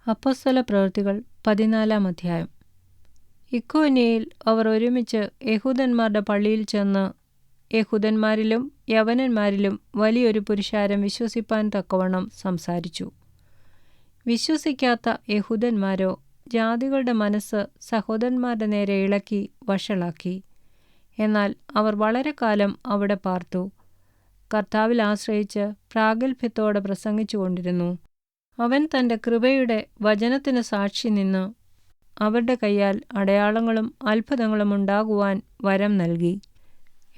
അപ്പോസ്തലപ്രവൃത്തികൾ 14-ാം അധ്യായം. ഇക്കോന്യയിൽ അവർ ഒരുമിച്ച് യഹൂദന്മാരുടെ പള്ളിയിൽ ചെന്ന് യഹൂദന്മാരിലും യവനന്മാരിലും വലിയൊരു പുരുഷാരം വിശ്വസിപ്പാൻ തക്കവണ്ണം സംസാരിച്ചു. വിശ്വസിക്കാത്ത യഹൂദന്മാരോ ജാതികളുടെ മനസ്സ് സഹോദരന്മാരുടെ നേരെ ഇളക്കി വഷളാക്കി. എന്നാൽ അവർ വളരെ കാലം അവിടെ പാർത്തു. കർത്താവിൽ ആശ്രയിച്ച് പ്രാഗൽഭ്യത്തോടെ പ്രസംഗിച്ചു കൊണ്ടിരുന്നു. അവൻ തൻ്റെ കൃപയുടെ വചനത്തിന് സാക്ഷി നിന്ന് അവരുടെ കയ്യാൽ അടയാളങ്ങളും അത്ഭുതങ്ങളും ഉണ്ടാകുവാൻ വരം നൽകി.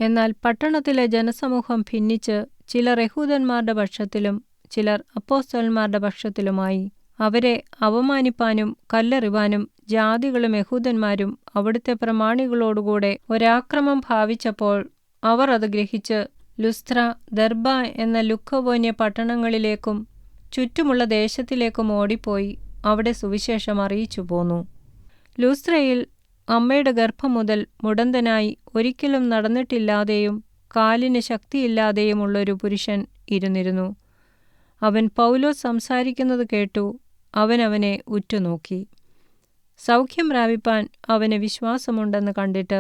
എന്നാൽ പട്ടണത്തിലെ ജനസമൂഹം ഭിന്നിച്ച് ചിലർ യഹൂദന്മാരുടെ പക്ഷത്തിലും ചിലർ അപ്പോസ്തലന്മാരുടെ പക്ഷത്തിലുമായി. അവരെ അപമാനിപ്പാനും കല്ലെറിവാനും ജാതികളും യഹൂദന്മാരും അവിടുത്തെ പ്രമാണികളോടുകൂടെ ഒരാക്രമം ഭാവിച്ചപ്പോൾ അവർ അത് ഗ്രഹിച്ച് ലുസ്ത്ര, ദെർബ എന്ന ലുക്കവോന്യ പട്ടണങ്ങളിലേക്കും ചുറ്റുമുള്ള ദേശത്തിലേക്കും ഓടിപ്പോയി അവിടെ സുവിശേഷം അറിയിച്ചു പോന്നു. ലുസ്ത്രയിൽ അമ്മയുടെ ഗർഭം മുതൽ മുടന്തനായി ഒരിക്കലും നടന്നിട്ടില്ലാതെയും കാലിന് ശക്തിയില്ലാതെയുമുള്ളൊരു പുരുഷൻ ഇരുന്നിരുന്നു. അവൻ പൗലോസ് സംസാരിക്കുന്നത് കേട്ടു. അവനെ ഉറ്റുനോക്കി. സൗഖ്യം പ്രാപിപ്പാൻ അവന് വിശ്വാസമുണ്ടെന്ന് കണ്ടിട്ട്,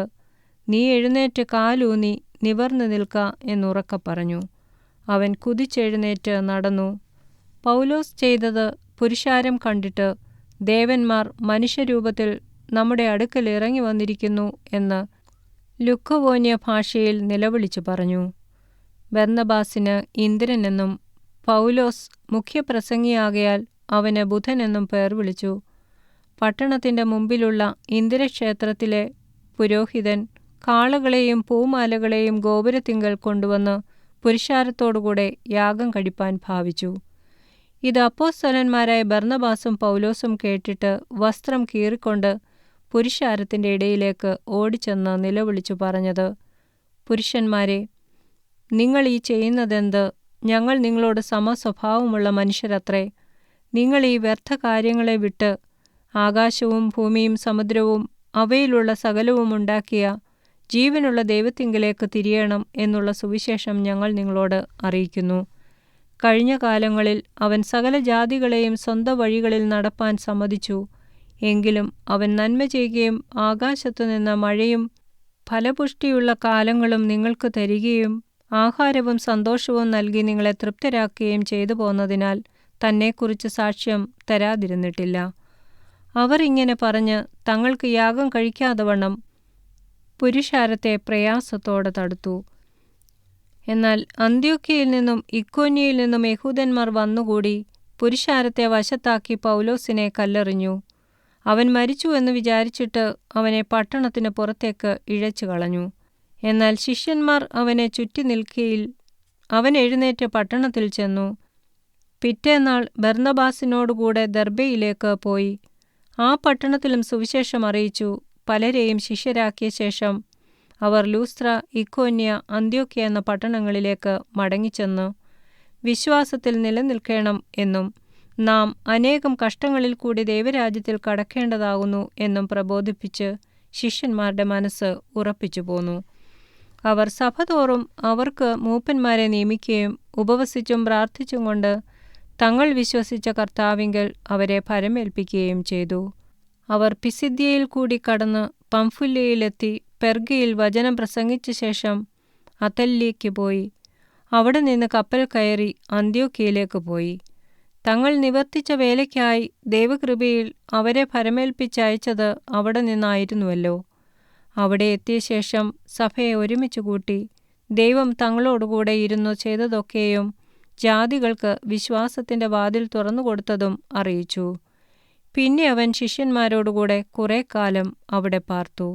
നീ എഴുന്നേറ്റ് കാലൂന്നി നിവർന്നു നിൽക്ക എന്നുറക്കെ പറഞ്ഞു. അവൻ കുതിച്ചെഴുന്നേറ്റ് നടന്നു. പൗലോസ് ചെയ്തത് പുരുഷാരം കണ്ടിട്ട്, ദേവന്മാർ മനുഷ്യരൂപത്തിൽ നമ്മുടെ അടുക്കൽ ഇറങ്ങി വന്നിരിക്കുന്നു എന്ന് ലുക്കവോന്യ ഭാഷയിൽ നിലവിളിച്ചു പറഞ്ഞു. ബർന്നബാസിന് ഇന്ദ്രൻ എന്നും പൗലോസ് മുഖ്യപ്രസംഗിയാകയാൽ അവന് ബുധൻ എന്നും പേർ വിളിച്ചു. പട്ടണത്തിൻ്റെ മുമ്പിലുള്ള ഇന്ദ്രക്ഷേത്രത്തിലെ പുരോഹിതൻ കാളകളെയും പൂമാലകളെയും ഗോപുരത്തിങ്കൽ കൊണ്ടുവന്ന് പുരുഷാരത്തോടുകൂടെ യാഗം കഴിപ്പാൻ ഭാവിച്ചു. ഇത് അപ്പോസ്തലന്മാരായ ബർന്നബാസും പൗലോസും കേട്ടിട്ട് വസ്ത്രം കീറിക്കൊണ്ട് പുരുഷാരത്തിൻ്റെ ഇടയിലേക്ക് ഓടിച്ചെന്ന് നിലവിളിച്ചു പറഞ്ഞത്, പുരുഷന്മാരെ, നിങ്ങൾ ഈ ചെയ്യുന്നതെന്ത്? ഞങ്ങൾ നിങ്ങളോട് സമസ്വഭാവമുള്ള മനുഷ്യരത്രേ. നിങ്ങൾ ഈ വ്യർത്ഥ കാര്യങ്ങളെ വിട്ട് ആകാശവും ഭൂമിയും സമുദ്രവും അവയിലുള്ള സകലവും ഉണ്ടാക്കിയ ജീവനുള്ള ദൈവത്തിങ്കലേക്ക് തിരിയണം എന്നുള്ള സുവിശേഷം ഞങ്ങൾ നിങ്ങളോട് അറിയിക്കുന്നു. കഴിഞ്ഞ കാലങ്ങളിൽ അവൻ സകല ജാതികളെയും സ്വന്തം വഴികളിൽ നടപ്പാൻ സമ്മതിച്ചു. എങ്കിലും അവൻ നന്മ ചെയ്യുകയും ആകാശത്തുനിന്ന് മഴയും ഫലപുഷ്ടിയുള്ള കാലങ്ങളും നിങ്ങൾക്ക് തരികയും ആഹാരവും സന്തോഷവും നൽകി നിങ്ങളെ തൃപ്തരാക്കുകയും ചെയ്തു പോന്നതിനാൽ തന്നെക്കുറിച്ച് സാക്ഷ്യം തരാതിരുന്നിട്ടില്ല. അവർ ഇങ്ങനെ പറഞ്ഞ് തങ്ങൾക്ക് യാഗം കഴിക്കാതവണ്ണം പുരുഷാരത്തെ പ്രയാസത്തോടെ തടുത്തു. എന്നാൽ അന്ത്യോക്യയിൽ നിന്നും ഇക്കോന്യയിൽ നിന്നും യഹൂദന്മാർ വന്നുകൂടി പുരുഷാരത്തെ വശത്താക്കി പൗലോസിനെ കല്ലെറിഞ്ഞു. അവൻ മരിച്ചു എന്ന് വിചാരിച്ചിട്ട് അവനെ പട്ടണത്തിന് പുറത്തേക്ക് ഇഴച്ചു കളഞ്ഞു. എന്നാൽ ശിഷ്യന്മാർ അവനെ ചുറ്റി നിൽക്കയിൽ അവൻ എഴുന്നേറ്റ് പട്ടണത്തിൽ ചെന്നു. പിറ്റേന്നാൾ ബർന്നബാസിനോടുകൂടെ ദെർബയിലേക്ക് പോയി. ആ പട്ടണത്തിലും സുവിശേഷം അറിയിച്ചു. പലരെയും ശിഷ്യരാക്കിയ ശേഷം അവർ ലൂസ്ത്ര, ഇക്കോന്യ, അന്ത്യോക്യ എന്ന പട്ടണങ്ങളിലേക്ക് മടങ്ങിച്ചെന്ന് വിശ്വാസത്തിൽ നിലനിൽക്കണം എന്നും നാം അനേകം കഷ്ടങ്ങളിൽ കൂടി ദൈവരാജ്യത്തിൽ കടക്കേണ്ടതാകുന്നു എന്നും പ്രബോധിപ്പിച്ച് ശിഷ്യന്മാരുടെ മനസ്സ് ഉറപ്പിച്ചു പോന്നു. അവർ സഭതോറും അവർക്ക് മൂപ്പന്മാരെ നിയമിക്കുകയും ഉപവസിച്ചും പ്രാർത്ഥിച്ചും കൊണ്ട് തങ്ങൾ വിശ്വസിച്ച കർത്താവിങ്കൽ അവരെ ഭരമേൽപ്പിക്കുകയും ചെയ്തു. അവർ പിസിദ്യയിൽ കൂടി കടന്ന് പംഫുല്യയിലെത്തി പെർഗയിൽ വചനം പ്രസംഗിച്ച ശേഷം അത്തല്യയ്ക്ക് പോയി. അവിടെ നിന്ന് കപ്പൽ കയറി അന്ത്യോക്യയിലേക്ക് പോയി. തങ്ങൾ നിവർത്തിച്ച വേലയ്ക്കായി ദൈവകൃപയിൽ അവരെ ഭരമേൽപ്പിച്ചയച്ചത് അവിടെ നിന്നായിരുന്നുവല്ലോ. അവിടെ എത്തിയ ശേഷം സഭയെ ഒരുമിച്ച് കൂട്ടി ദൈവം തങ്ങളോടുകൂടെ ഇരുന്നു ചെയ്തതൊക്കെയും ജാതികൾക്ക് വിശ്വാസത്തിൻ്റെ വാതിൽ തുറന്നുകൊടുത്തതും അറിയിച്ചു. പിന്നെ അവൻ ശിഷ്യന്മാരോടുകൂടെ കുറേ കാലം അവിടെ പാർത്തു.